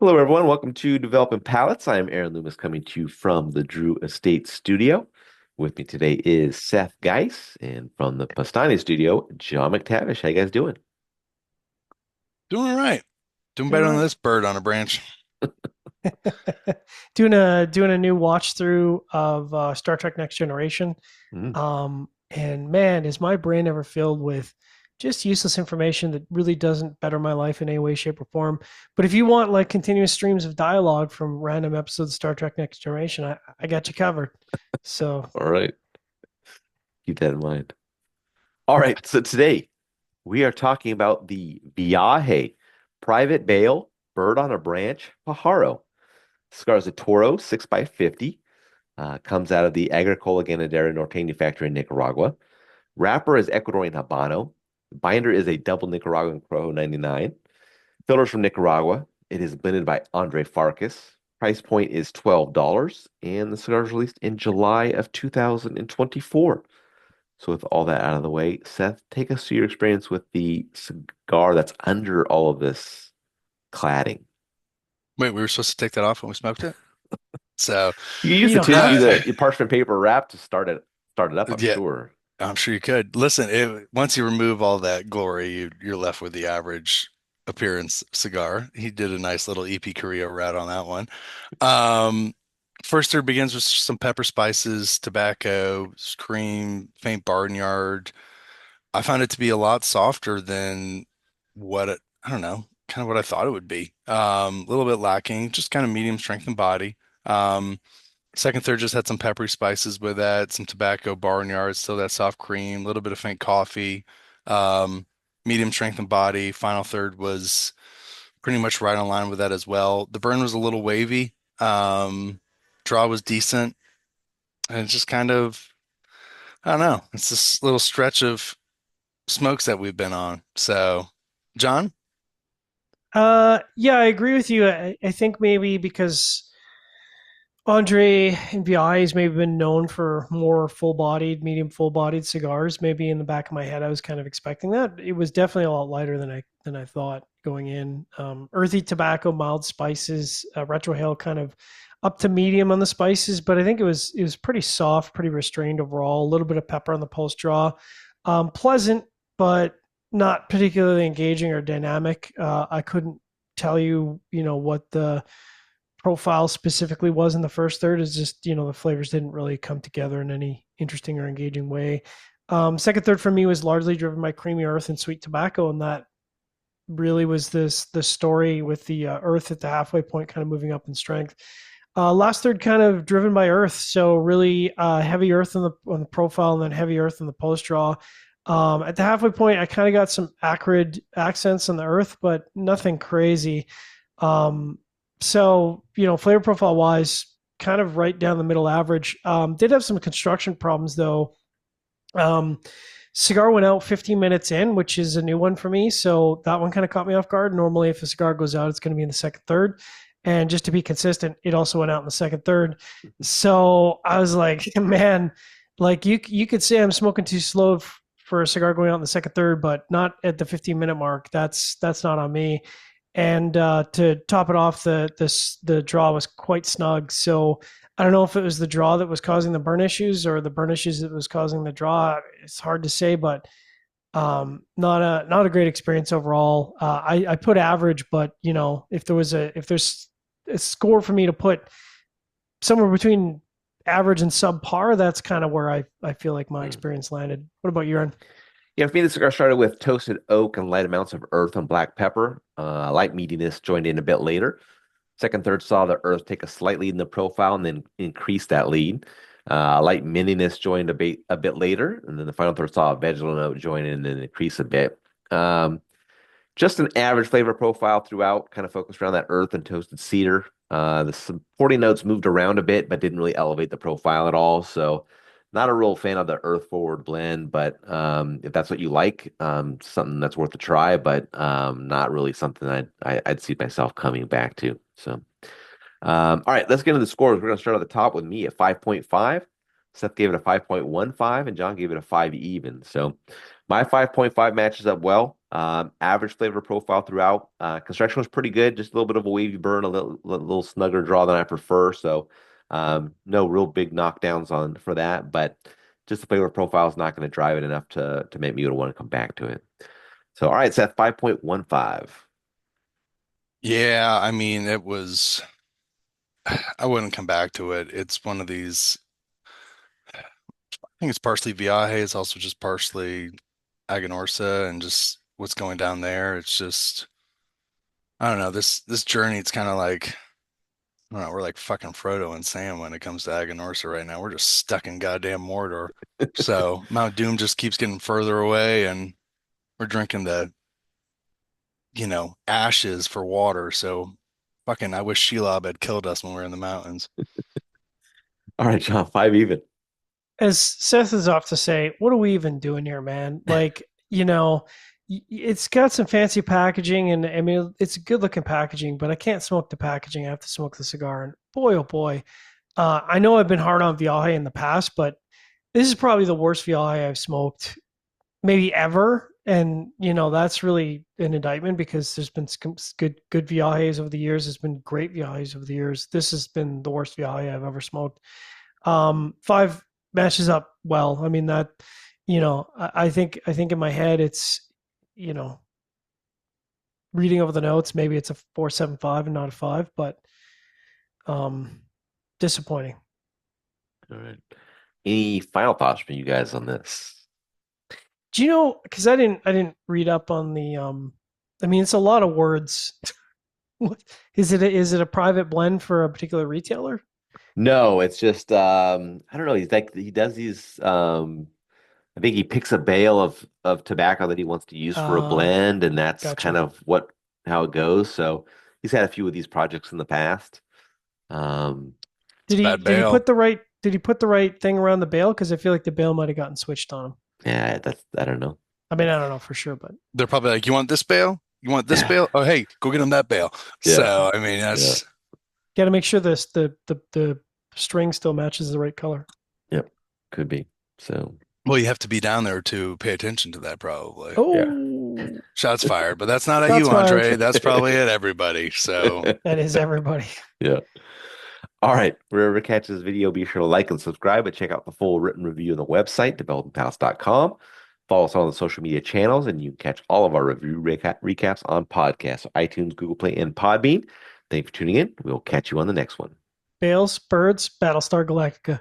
Hello, everyone. Welcome to Developing Palettes. I am Aaron Loomis coming to you from the Drew Estate Studio. With me today is Seth Geis, and from the Pastani Studio, John McTavish. How you guys doing? Doing all right. Doing Doing better all than right. this bird on a branch. Doing a new watch through of Star Trek Next Generation. Mm. And man, is my brain ever filled with just useless information that really doesn't better my life in any way, shape, or form. But if you want like continuous streams of dialogue from random episodes of Star Trek Next Generation, I got you covered. So All right. Keep that in mind. All right. So today we are talking about the Viaje Private Bale Bird on a Branch Pajaro. Cigar is a Toro 6 by 50. Comes out of the Agricola Ganadera Norteña factory in Nicaragua. Wrapper is Ecuadorian Habano. Binder is a double Nicaraguan Corojo 99. Fillers from Nicaragua. It is blended by Andre Farkas. Price point is $12, and the cigar was released in July of 2024. So with all that out of the way, Seth, take us to your experience with the cigar that's under all of this cladding. Wait, we were supposed to take that off when we smoked it? So, You can use you the don't tin, have use uh, to. a parchment paper wrap to start it up, I'm yeah, sure. I'm sure you could. Listen, once you remove all that glory, you're left with the average appearance cigar. He did a nice little EP Korea rat on that one. Um, First third begins with some pepper spices, tobacco, cream, faint barnyard. I found it to be a lot softer than I don't know, kind of what I thought it would be. A little bit lacking, just kind of medium strength and body. Um, Second third just had some peppery spices with that, some tobacco, barnyard, still that soft cream, a little bit of faint coffee. Um, Medium strength and body. Final third was pretty much right on line with that as well. The burn was a little wavy. Draw was decent, and it's just kind of, I don't know. It's this little stretch of smokes that we've been on. So, John? Yeah, I agree with you. I think maybe because Andre and VI has maybe been known for more full-bodied, medium full-bodied cigars. Maybe in the back of my head, I was kind of expecting that. It was definitely a lot lighter than I thought going in. Earthy tobacco, mild spices, retrohale kind of up to medium on the spices, but I think it was pretty soft, pretty restrained overall. A little bit of pepper on the post draw, pleasant, but not particularly engaging or dynamic. I couldn't tell you, what the profile specifically was in the first third. Is just the flavors didn't really come together in any interesting or engaging way. Second third for me was largely driven by creamy earth and sweet tobacco, and that really was the story with the earth at the halfway point, kind of moving up in strength. Last third kind of driven by earth, so really heavy earth on the profile, and then heavy earth in the post draw. At the halfway point, I kind of got some acrid accents on the earth, but nothing crazy. Um, so, flavor profile wise, kind of right down the middle average. Did have some construction problems though. Um, Cigar went out 15 minutes in, which is a new one for me. So that one kind of caught me off guard. Normally, if a cigar goes out, it's going to be in the second third. And just to be consistent, it also went out in the second third. So I was like, man, like you could say I'm smoking too slow for a cigar going out in the second third, but not at the 15-minute mark. That's not on me. And to top it off, the draw was quite snug. So I don't know if it was the draw that was causing the burn issues or the burn issues that was causing the draw. It's hard to say, but not a great experience overall. I put average, but if there's a score for me to put somewhere between average and subpar, that's kind of where I feel like my Mm. experience landed. What about you, Aaron? Yeah, for me, the cigar started with toasted oak and light amounts of earth and black pepper. Light meatiness joined in a bit later. Second, third saw the earth take a slight lead in the profile and then increase that lead. Light mintiness joined a bit later, and then the final third saw a vegetal note join in and then increase a bit. Um, just an average flavor profile throughout, kind of focused around that earth and toasted cedar. The supporting notes moved around a bit, but didn't really elevate the profile at all. So, not a real fan of the earth forward blend, but if that's what you like, something that's worth a try, but not really something I'd see myself coming back to. So, all right, let's get into the scores. We're going to start at the top with me at 5.5. Seth gave it a 5.15, and John gave it a 5 even. So, my 5.5 matches up well. Average flavor profile throughout. Construction was pretty good, just a little bit of a wavy burn, a little snugger draw than I prefer. So no real big knockdowns on for that, but just the flavor profile is not going to drive it enough to make me want to come back to it. So all right, Seth, 5.15. Yeah, I mean, I wouldn't come back to it. It's one of these, I think it's partially Viaje, it's also just partially Aganorsa and just what's going down there. It's just, I don't know, this journey, it's kind of like, I don't know, we're like fucking Frodo and Sam when it comes to Aganorsa right now. We're just stuck in goddamn Mordor. So Mount Doom just keeps getting further away and we're drinking ashes for water. So fucking, I wish Shelob had killed us when we were in the mountains. All right, John, five even. As Seth is off to say, what are we even doing here, man? Like, it's got some fancy packaging, and I mean, it's good looking packaging, but I can't smoke the packaging. I have to smoke the cigar. And boy, oh boy, I know I've been hard on Viaje in the past, but this is probably the worst Viaje I've smoked maybe ever. And that's really an indictment because there's been some good Viajes over the years. There's been great Viajes over the years. This has been the worst Viaje I've ever smoked. Five matches up well. I mean that, I think in my head it's, you know, reading over the notes, maybe it's a 4.75 and not a five, but um, disappointing. All right. Any final thoughts from you guys on this? Do you know? Because I didn't read up on the. I mean, it's a lot of words. Is it a private blend for a particular retailer? No, it's just I don't know. He does these I think he picks a bale of tobacco that he wants to use for a Uh, blend, and that's kind Gotcha. of how it goes. So he's had a few of these projects in the past. Um, It's Did a he bad did he bail. put the right did he put the right thing around the bail? Because I feel like the bail might have gotten switched on him. yeah, that's I don't know. I mean, I don't know for sure, but They're probably like, you want this bail? You want this bail? Oh, hey, go get him that bail. Yeah, So, I mean, yeah, got to make sure the string still matches the right color. yep, could be. So well, you have to be down there to pay attention to that, probably. yeah. Oh, Shots fired, but that's not at shots you, fired. Andre. That's probably at everybody. So, That is everybody. Yeah. All right. Wherever you catch this video, be sure to like and subscribe and check out the full written review on the website, developmenthouse.com. Follow us on the social media channels, and you can catch all of our review recaps on podcasts, so iTunes, Google Play, and Podbean. Thank you for tuning in. We'll catch you on the next one. Bales, birds, Battlestar Galactica.